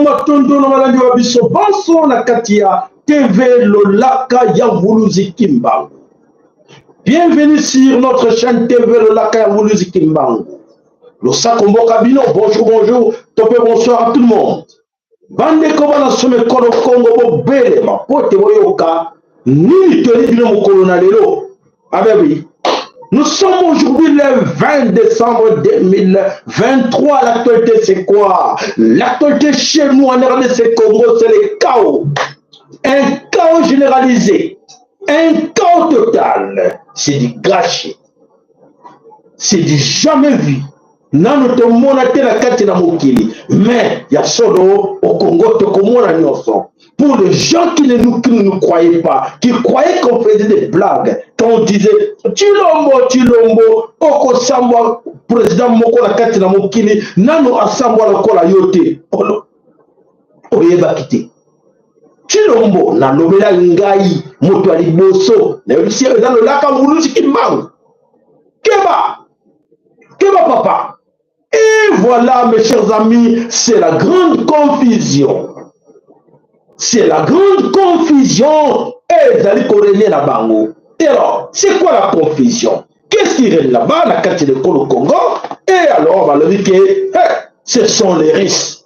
Matondo na malandi wa biso baso na kati ya TV Lolaka ya Nguluzi Kimbangu. Bienvenue sur notre chaîne TV Lolaka ya Nguluzi Kimbangu. Losa Kombo Kabino, bonjour, topé bonsoir à tout le monde. Bande Kobana Some Kono Kongo Bo Bele, ma pote Boyoka, ni Tony Bino Mokolo na lelo. Ah ben oui. Nous sommes aujourd'hui le 20 décembre 2023. L'actualité, c'est quoi? L'actualité chez nous en RDC Congo, c'est le chaos. Un chaos généralisé. Un chaos total. C'est du gâchis. C'est du jamais vu. Nano te mona te na kati na mokili. Mais il y a solo au Congo te komona nyoso. Pour les gens qui ne nous croyaient pas, qui croyaient qu'on faisait des blagues, quand on disait Chilombo, Oko Samba, président Moko la kati na mokili, nano asamba la kola yote. Oyeba kite. Chilombo na lobela ngai moto ali boso, na yolisi dans le lac Nguluzi Kimbangu. Keba papa. Et voilà mes chers amis, c'est la grande confusion. C'est la grande confusion. Et Zali Korené na bango. Et alors, c'est quoi la confusion? Qu'est-ce qui est là-bas, la carte de Congo? Et alors, on va leur dire que ce sont les risques.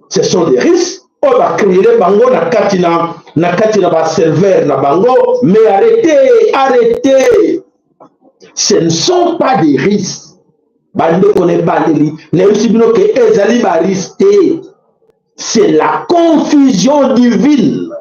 Ce sont des risques. On va créer les bango na katina ba serveur na bango. Mais arrêtez. Ce ne sont pas des risques. Bande connaît bandeli. Neusibino que ezali ba risque. C'est la confusion divine.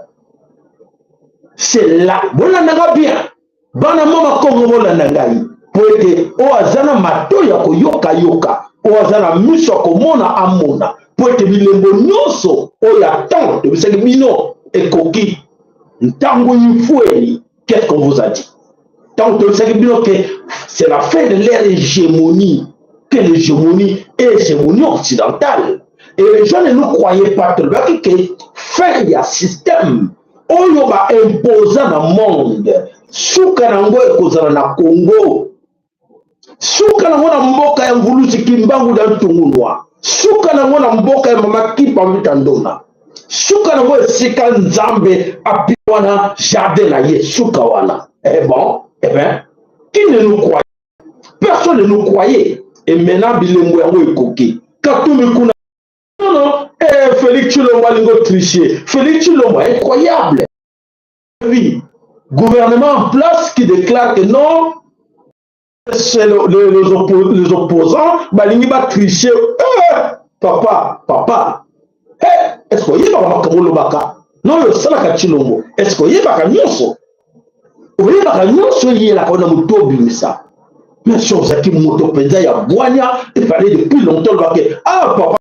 C'est là. Bona nanga bien. Bana mama kongo bona nangai. Poete o azana mato ya koyoka yoka. O azana miso komona amona. Poete bilembo nyonso o ya temps de bisaki bino ekoki. Ntango yifueni. Qu'est-ce qu'on vous a dit? Tant que bisaki bino que c'est la fin de l'ère hégémonie. Que l'hégémonie est hégémonie occidentale. Et les gens ne nous croyaient pas que fin il y a système. On y va imposer dans le monde. Soukanango et Kozana na Congo. Soukanango na mboka ya Nguluzi Kimbangu dans Tungunwa. Soukanango na mboka ya Mama Kipa Mitandona. Soukanango et Sika Nzambe apiwana jardin na ye. Soukawana. Eh bien, qui ne nous croyait? Personne ne nous croyait. Et maintenant, Bilembo yango ekoki. Katumi kuna. Non, Félix Chilombo Lingo tricher. Félix Chilombo, incroyable. Oui, gouvernement en place qui déclare que non, c'est les opposants, Balingi va tricher. Papa. Est-ce qu'il y a un Kamolo Baka? Non, le Salaka Chilombo. Est-ce qu'il y a un Nyonso? Oui, il y a un Nyonso, il y a un moto bimisa. Mais chose qui moto pesa ya Boania, il fallait depuis longtemps le baquet. Ah, papa.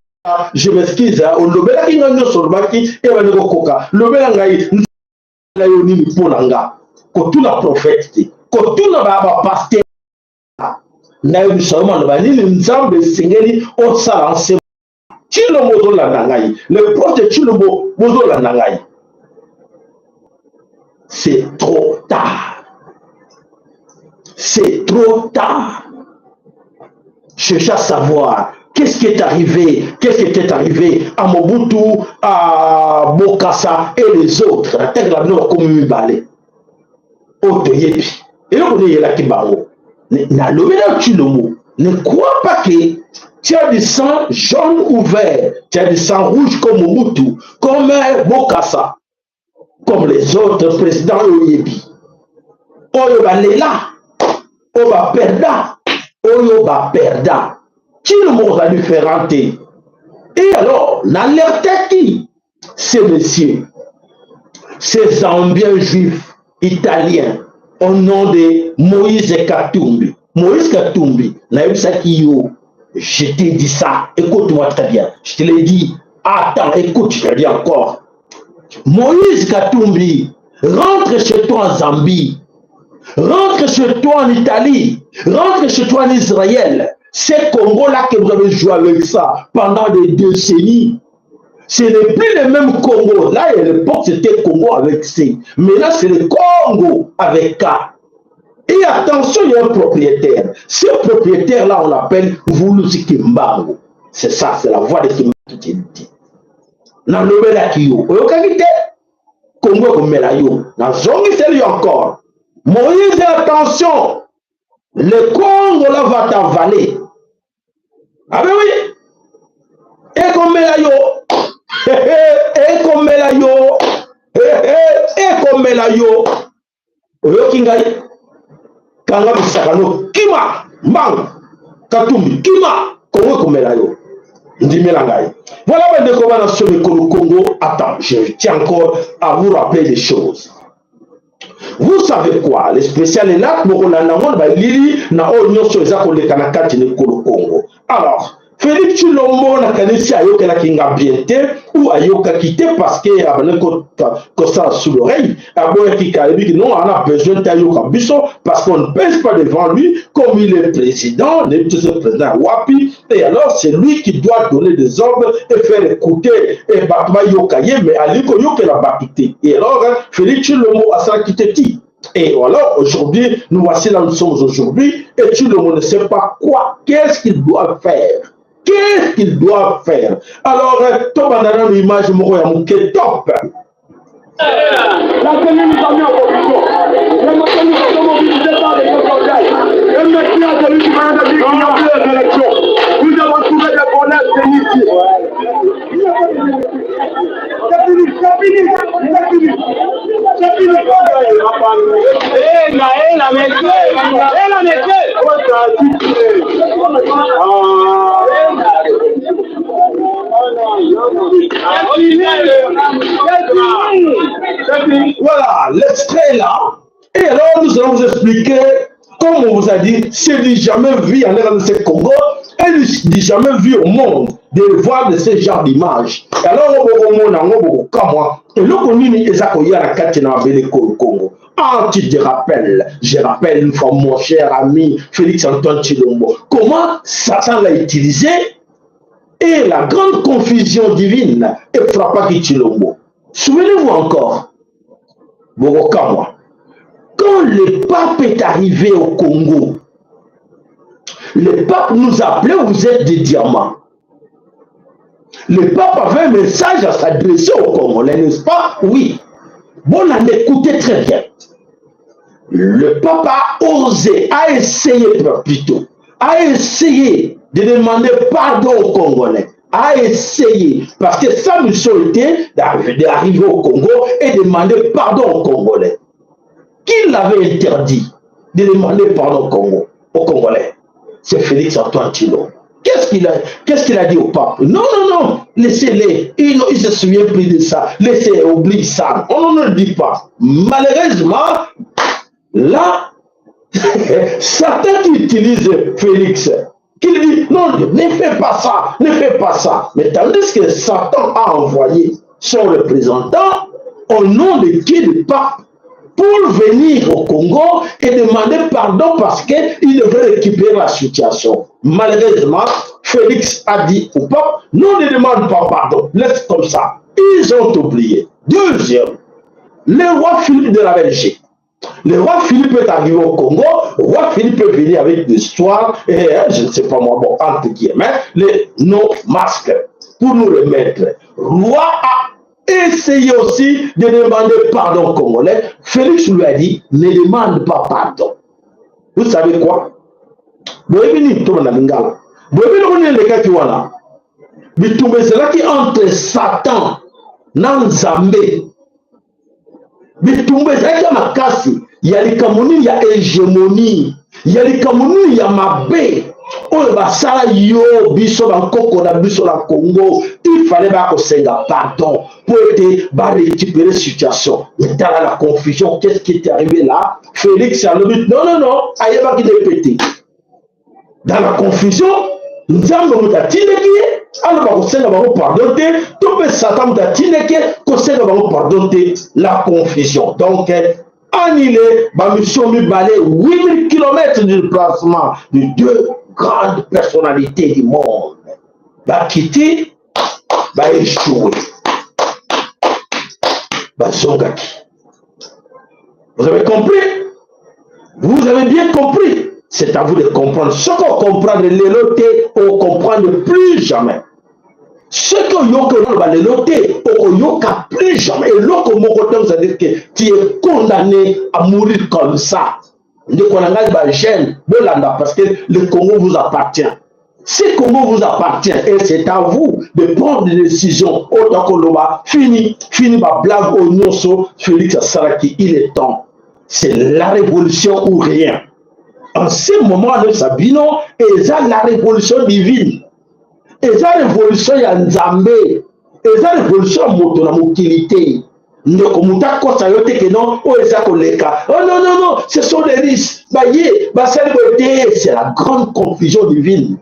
Je m'excuse, on lobela ki nga nyoso lobaki e bana kokoka lobela ngai na yo nini pona nga ko tuna prophète ko tuna ba pasteur na yo bisoma ba nini nzambe singeli o sala nse Chilombo zo la ngai le prophète Chilombo bozo la ngai. C'est trop tard. C'est trop tard. Cherche à savoir qu'est-ce qui est arrivé? Qu'est-ce qui était arrivé à Mobutu, à Bokassa et les autres? La terre de la Nord comme Mubale. Otoyebi. Et là, on est là qui barreau. Ne crois pas que tu as du sang jaune ou vert, tu as du sang rouge comme Mobutu, comme Bokassa, comme les autres présidents Oyebi. Oyoba Lela, Oba Perda, Oyoba Perda. Qui le monde a différent? Et alors, l'alerte qui? Ces messieurs, ces Zambiens juifs italiens, au nom de Moïse Katumbi. Moïse Katumbi, na yebisaki yo, Je t'ai dit ça, écoute-moi très bien. Je te l'ai dit, attends, écoute, je te l'ai dit encore. Moïse Katumbi, rentre chez toi en Zambie, rentre chez toi en Italie, rentre chez toi en Israël. Ces Congos-là que vous avez joué avec ça pendant des décennies, ce n'est plus le même Congo. Là, à l'époque, c'était Congo avec C. Mais là, c'est le Congo avec K. Et attention, il y a un propriétaire. Ce propriétaire-là, on l'appelle Vulusi Kimbango. C'est ça, c'est la voix de Kimbango qui te dit. Dans le Melakiyo, Congo comme Melayo, dans Zongi encore. Moïse, attention, le Congo là va t'avaler. Ah ben oui, et comme Melayo, et comme Melayo, et comme Melayo, Oyokingai. Kanga bisakano kima mbang katumbi kima Congo komela yo ndimela ngai. Voilà mes recommandations de Congo. Attends, je tiens encore à vous rappeler des choses. Vous savez quoi? Le spécial est là pour la namon ba lili na onyo so za ko le kanaka tine Congo. Alors Félix Tshilombo na kanisi ayoka la kinga biente ou ayoka quitté parce que abane ko ça sous l'oreille aboya ki kalebi non on a besoin d'ayoka biso parce qu'on ne pèse pas devant lui comme il est président, le président Wapi, et alors c'est lui qui doit donner des ordres et faire écouter et batma yoka ye mais aliko yoka la batute. Et alors Félix Tshilombo a ça quitté ti. Et voilà, aujourd'hui, nous voici là où nous sommes aujourd'hui, et tout le monde ne sait pas quoi, qu'est-ce qu'il doit faire. Qu'est-ce qu'ils doivent faire? Alors, top en l'image, je top. La tenue nous a mis en position. Le matin, nous sommes mobilisés par les conseils. Et maintenant, celui qui va nous dire qu'il n'y a plus d'élection. Nous avons trouvé des bonheurs, c'est ici. C'est fini, c'est fini, c'est fini. C'est fini. Voilà, l'extrait là. Et alors, nous allons vous expliquer, comme on vous a dit, c'est du jamais vu en l'air de ce Congo, et du jamais vu au monde de voir de ce genre d'images. Alors, on va voir, et là, on a la carte dans le Congo. Ah, tu te rappelles, je rappelle une fois mon cher ami Félix-Antoine Tshilombo, comment Satan l'a utilisé et la grande confusion divine et frappa Tshilombo. Souvenez-vous encore, Bogokamwa, quand le pape est arrivé au Congo, le pape nous appelait, vous êtes des diamants. Le pape avait un message à s'adresser au Congolais, n'est-ce pas? Oui. Bon, on écoutez très bien. Le pape a osé, a essayé plutôt, a essayé de demander pardon aux Congolais, a essayé, parce que sa mission était d'arriver au Congo et demander pardon aux Congolais. Qui l'avait interdit de demander pardon aux Congolais? C'est Félix-Antoine Tshilombo. Qu'est-ce qu'il a dit au pape? Non, non, non, laissez-les. Il ne se souvient plus de ça. Laissez, oublie ça. On ne le dit pas. Malheureusement, là, Satan qui utilise Félix, qui lui dit, non, ne fais pas ça, ne fais pas ça. Mais tandis que Satan a envoyé son représentant au nom de qui le pape pour venir au Congo et demander pardon parce qu'il devait récupérer la situation. Malheureusement, Félix a dit au pape, non, ne demande pas pardon, laisse comme ça. Ils ont oublié. Deuxième, le roi Philippe de la Belgique. Le roi Philippe est arrivé au Congo, le roi Philippe est venu avec des histoires, et je ne sais pas moi, bon, entre guillemets, les non-masques, pour nous les mettre. Le roi a essayé aussi de demander pardon aux Congolais. Félix lui a dit, ne demande pas pardon. Vous savez quoi? Vous avez vu tout le monde. Vous avez vu le cas qui voilà. C'est là qui entre Satan dans Zambé. Bitumbe zaidi makasi ya likamuni ya hegemonie ya likamuni ya mabe oyo basala yo biso bankoko na biso la Congo. Il fallait bakosenga pardon pour aider à récupérer la situation. Mais dans la confusion, qu'est-ce qui est arrivé là? Félix a le but, non, non, non, aïe va qui pété. Dans la confusion, nzambe mutatindeki ana bakosenga bango pardon te to mpe satan mutatindeki kosenga bango pardon te. La confusion donc annulé bamission mibale 8000 km de déplacement de deux grandes personnalités du monde bakiti baéchoué bazongaki. Vous avez compris? Vous avez bien compris? C'est à vous de comprendre. Ce qu'on comprend de l'éloté, on comprend plus jamais. Ce qu'on y a l'éloté, on y a plus jamais. Et l'autre mot, ça veut dire que tu es condamné à mourir comme ça. Le Congo gêne, parce que le Congo vous appartient. Si le Congo vous appartient, et c'est à vous de prendre des décisions. Autant que l'on va fini ma blague au Nyoso, Félix Saraki, il est temps. C'est la révolution ou rien. En ce moment, nous Sabino, et ça la révolution divine. Et ça la révolution Yanzambe. Et ça la révolution Motona Mokilité. Non, ce sont des risques. C'est la grande confusion divine.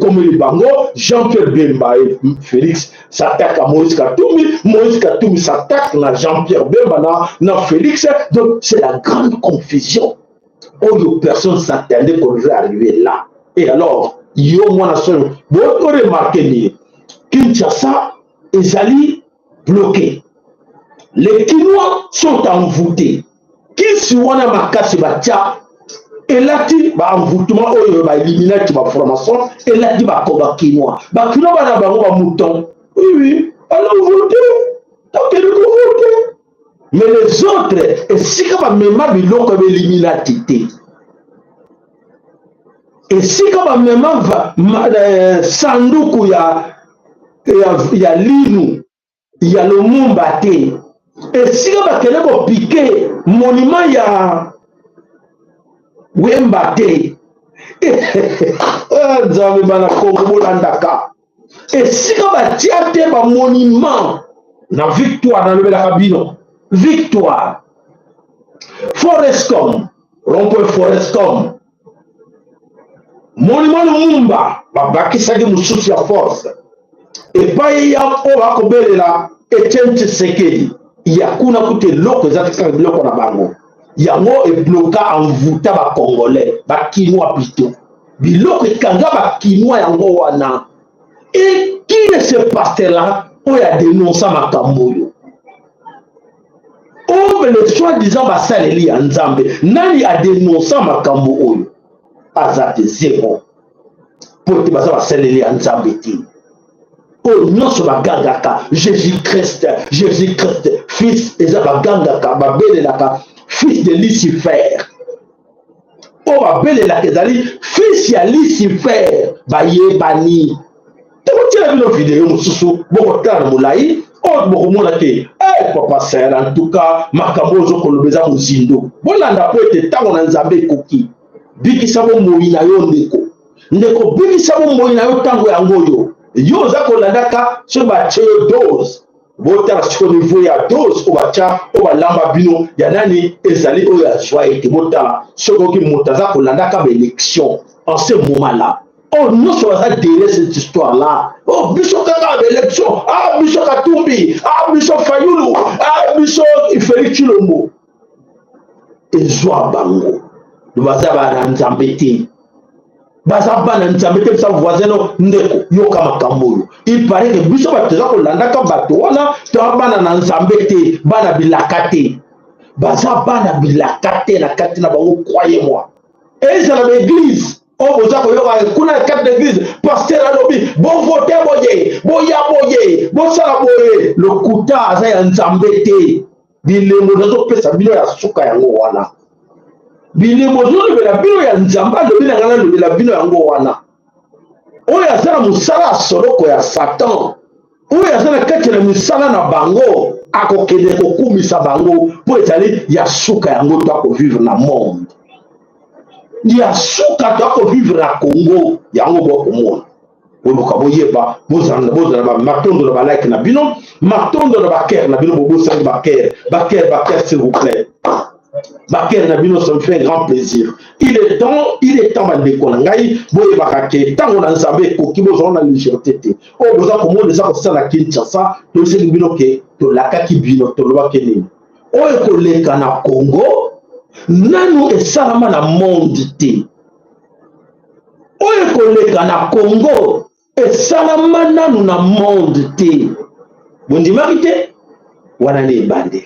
Comme le Bango, Jean-Pierre Bemba et Félix s'attaquent à Moïse Katoumi. Moïse Katoumi s'attaque à Jean-Pierre Bemba, na Félix. Donc c'est la grande confusion. Où personne s'attendait qu'on allait arriver là. Et alors, il y a moins de vous remarquez, Kinshasa et Zali bloqués. Les Kinois sont envoûtés. Qui si on a marqué ce batia, et là, tu vas envoûtement, ou va éliminer tu vas formation, et là, tu vas combattre Kinois. Bah, Kinois va d'abord un mouton. Oui, oui, alors voter. Tant que nous voter. Mais les autres, et si quand même ma bilon comme éliminatité. Et si quand même ma Sanduku il y a Linu, il y a le Mumbate. Et si quand même on piqué monument il y a Wembate. Et si quand même tiate un monument na victoire dans le Belakabino. Victoire. Forestcom. Rond-point Forestcom. Monument de Mumba. Babakisagi Moussousi à force. Et pas il y a un peu là. Etienne Tshisekedi. Il y a kuna koute loko zatika loko na bango. Il y a mo et bloca envoûta ba Congolais. Ba Kinois plutôt. Biloko kanga ba Kinois yango wana. Et qui est ce pasteur-là? On a dénoncé ma Kamboyo. Oh, mais le soi-disant Basaleli Nzambe, Nani a dénoncé ma Kamboyo. Azate zéro. Pour que Basaleli Nzambe. Oh, non, sur la gangaka, Jésus-Christ, fils de la gangaka, fils de Lucifer. Oh, fils de Lucifer, Baye Bani. Tu as vu nos vidéos, beaucoup de moulaï, papa Serre, en tout cas, Makamozo Kolobeza Muzindo. Bolanda peut être tant on Nzambe Koki. Biki Sabo Moïna Yondeko. Ndeko Biki Sabo Moïna Yotango Yangoyo. Yo Zako Landaka, ce bâtiment dose. Bota sur le niveau ya dose, au bacha, au balamba bino, yanani, ezali, au ya joie, et bota, ce qui montaza pour Landaka élection. En ce moment-là. Oh, nous sommes à derrière cette histoire-là. Oh, Bishop Kaka l'élection. Ah, Bishop Katumbi. Ah, Bishop Fayoulou. Ah, Bishop Ifeli Chilombo. Et Zoa Bango. Nous allons nous embêter. Bazaba Nzambete, sa voisin, Ndeko, Yoka Makamolo. Il paraît que Bishop Atezako Landaka Batoana, Tabana Nzambete, Bana Bilakate. Bazaba na Bilakate, na Katina Bango, croyez-moi. Et c'est dans l'église. Oh, vous avez kuna carte d'église, pasteur alobi, bon voter boye, boya boye, bon sala boye, le kuta aza nzambete. Bile mozo pesa bino ya suka yango wana. Bile mozo le la bino ya nzamba, le bino ngana le la bino yango wana. Oya zana musala soloko ya Satan. Oya zana kete musala na bango, akokede kokumisa bango, po etali ya suka yango to ko vivre na monde. Il y a souka to vivre à Congo, il y a un beaucoup monde. Vous voyez pas, vous avez matondo de like na bino, matondo de baker na bino, vous savez baker, s'il vous plaît. Baker Nabino, ça me fait un grand plaisir. Il est temps de Konangaï, Boye Bakake, tant on a Nzambé, Koki, on a légèreté. Oh, vous avez comment les gens ça la Kinshasa, tout ce qui bino ke, to la kaki bino, to le wakeni. Oh, et que Kana Congo, nanu et salama na monde te. Oh, et que Kana Congo, et salama nanu na monde te. Bon dimarité, wana ne bande.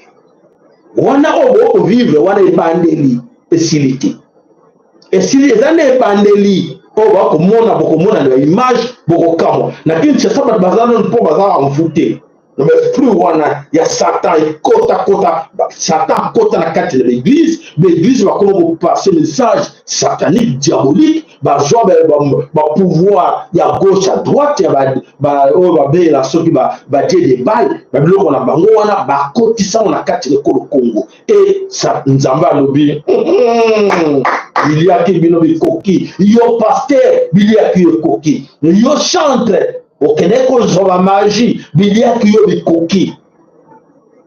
Wana obo vivre wana ebandeli esiliti ezane ebandeli obo komona na image boko kamo na Kinshasa ba bazana mpo bazala mvute na esprit wana ya Satan Satan kota na kati de l'église va comment passer message satanique diabolique ba joie ba pouvoir ya gauche à droite ya ba la soki ba des balles ba biloko na bango wana ba kotisa na kati de Congo et ça nzamba lobi il y a qui bino bikoki yo pasteur il y a qui koki yo chantre okende kozwa magie biliaki yo bikoki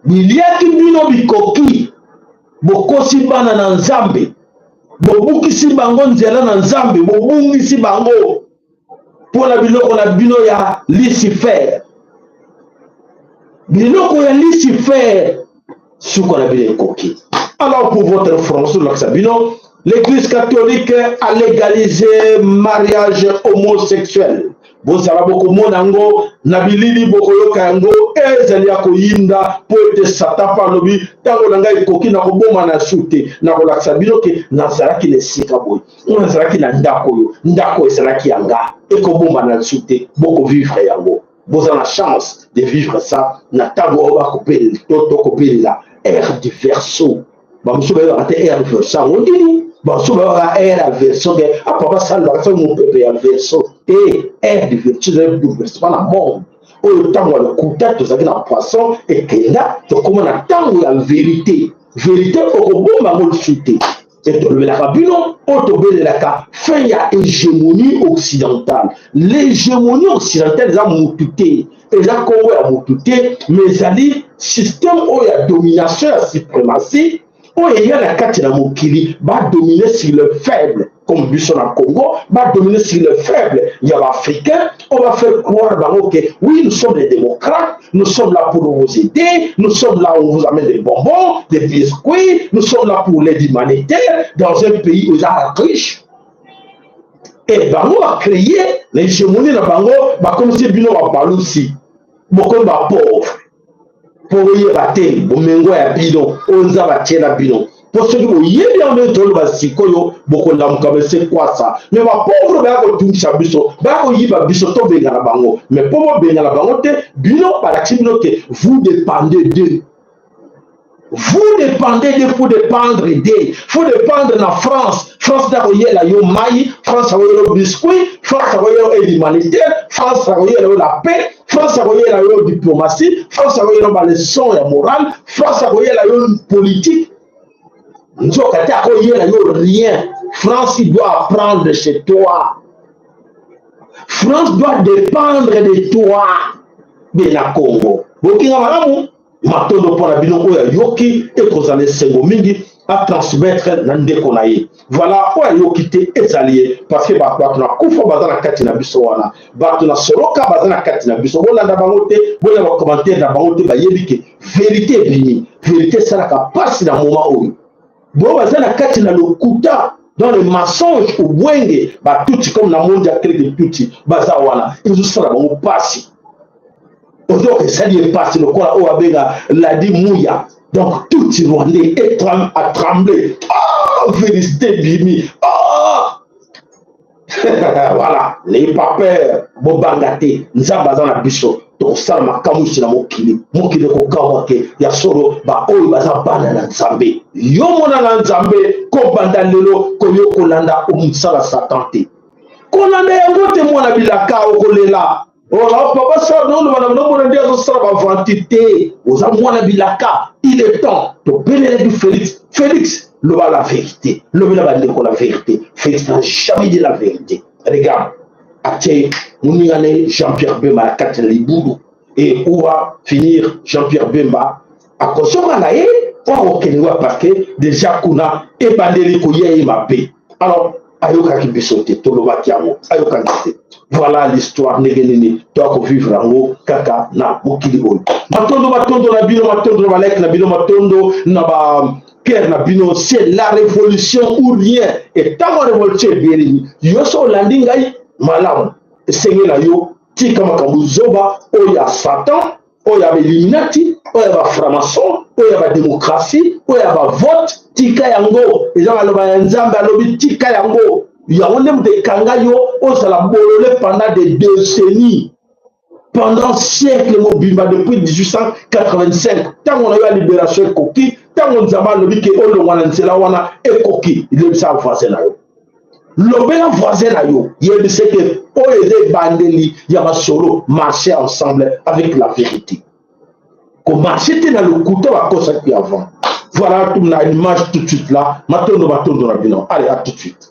biliaki bino bikoki bokosi bana na nzambe bobukisi bango nzela na nzambe bobungisi bango mpona biloko na bino ya Lucifer biloko ya Lucifer suka na bino ekoki. Alors pour votre information Sabino, l'église catholique a légalisé mariage homosexuel. Bozala boko monango na bilili boko yoka yango ezali akoyinda po ete Satan palobi tango na ngai ekoki na koboma na sute na kolakisa bino ke nazalaki na esika boye nazalaki na ndako ezalaki yanga ekoboma na sute boko vivre yango bozala na chance de vivre ça na tango oyo bakopeli tokopelela ère du verseau bamosusu bayebaka te ère du verseau yango ndini bamosusu bayebaka ère ya verseau ke apapa salibaka so mopepe ya verseau et ère du verseau ezali bouleversement na monde oyo ntango ya lokuta tozalaki na poisson ekenda tokóma na ntango ya vérité okobomba yango lisu te et tolobelaka bino oyo tobelelaka fin ya hégémonie occidentale. L'hégémonie occidentale eza motu te eza kongo ya motu te mais ezali système oyo ya domination ya suprématie oyo eya na kati na mokili badomine sur le faible comme biso na Congo, va dominer sur le faible. Il y a l'Africain, on va faire croire que oui, nous sommes les démocrates, nous sommes là pour vous aider, nous sommes là où on vous amène des bonbons, des biscuits, nous sommes là pour l'aide humanitaire dans un pays où ils sont riches. Et Bango a créé l'hégémonie de Bango, comme si Bino a parlé aussi, beaucoup de pauvres. Pour y battre, pour mengo ya bino, onza batie na bino. Pour ceux qui ont yébi en même temps, beaucoup de gens c'est quoi ça? Mais ma pauvre, mais pour moi, bino, vous dépendez d'eux. Vous dépendez d'eux pour dépendre d'eux. Vous dépendre de la France. France n'a pas eu la maille, France a eu le biscuit, France a eu l'humanité, France a eu la paix, France a eu la diplomatie, France a eu la leçon morale, France a eu la politique. Rien. France, il doit apprendre chez toi. France doit dépendre de toi. Bena Congo. Bokinga malamu. Matondo pour la bino oya yoki et kozale sengo mingi à transmettre nandeko na ye. Voilà oya yoki te ezalié parce que ba na kufa bazana kati na biso wana. Ba na soloka bazana kati na biso. Bona na bangote, bona ba commentaire na bangote ba yebike vérité bini. Vérité ça la passe dans moment où bon bazana kati na lokuta dans le mensonge ou bwenge ba tuti comme na monde ya créé tuti baza wana. Ils sont là bango passe. Donc, ça dit passe le quoi au Abega l'a dit Mouya. Donc, tout le Rwandais a tremblé. Oh, vérité bimi. Oh! Voilà, les papers, Bobangate, Nzabazana Biso, donc ça m'a kamouchi na mokili ko kawake, ya solo, ba oyo baza bana na Nzambe. Yo mona na Nzambe, ko banda lelo, ko yo kolanda omusala satante. Kolanda yango te mona bilaka okolela. Oh, papa, ça, non, il est temps de bénéficer du Félix. Félix, le va la vérité. Le va la vérité. Félix n'a jamais dit la vérité. Regarde, Jean-Pierre Bemba à 4 Liboudou. Et où va finir Jean-Pierre Bemba? À cause de la Or, parce que déjà, kuna ebandeli koye mabe. Alors, ayoka ki bisote, toloba kiamo, ayoka nite. Voilà l'histoire negenini, toi ko vivre en kaka na mokili oyo. Matondo na bino, matondo na balek na bino, matondo na ba Pierre na bino, c'est la révolution ou rien. Et tant que la révolution est bénie, yo so landingai malam. Seigneur na yo, tika makambu zoba, oya Satan, oya Illuminati, oya ba franc-maçon, oya ba démocratie, oya ba vote, tika yango. Et gens aloba nzambe alobi tika yango. Yango nem de kanga yo, osala bolole pendant des décennies. Pendant siècles, depuis 1885, tant qu'on a eu la libération coquille, tant qu'on a eu la coquille, il est ça voisin. Le voisin, il est ce que les bandeli, il y a solo marcher ensemble avec la vérité. Comme marcher dans le couteau à cause qui avant. Voilà, tu as une image tout de suite là. Maintenant, allez, à tout de suite.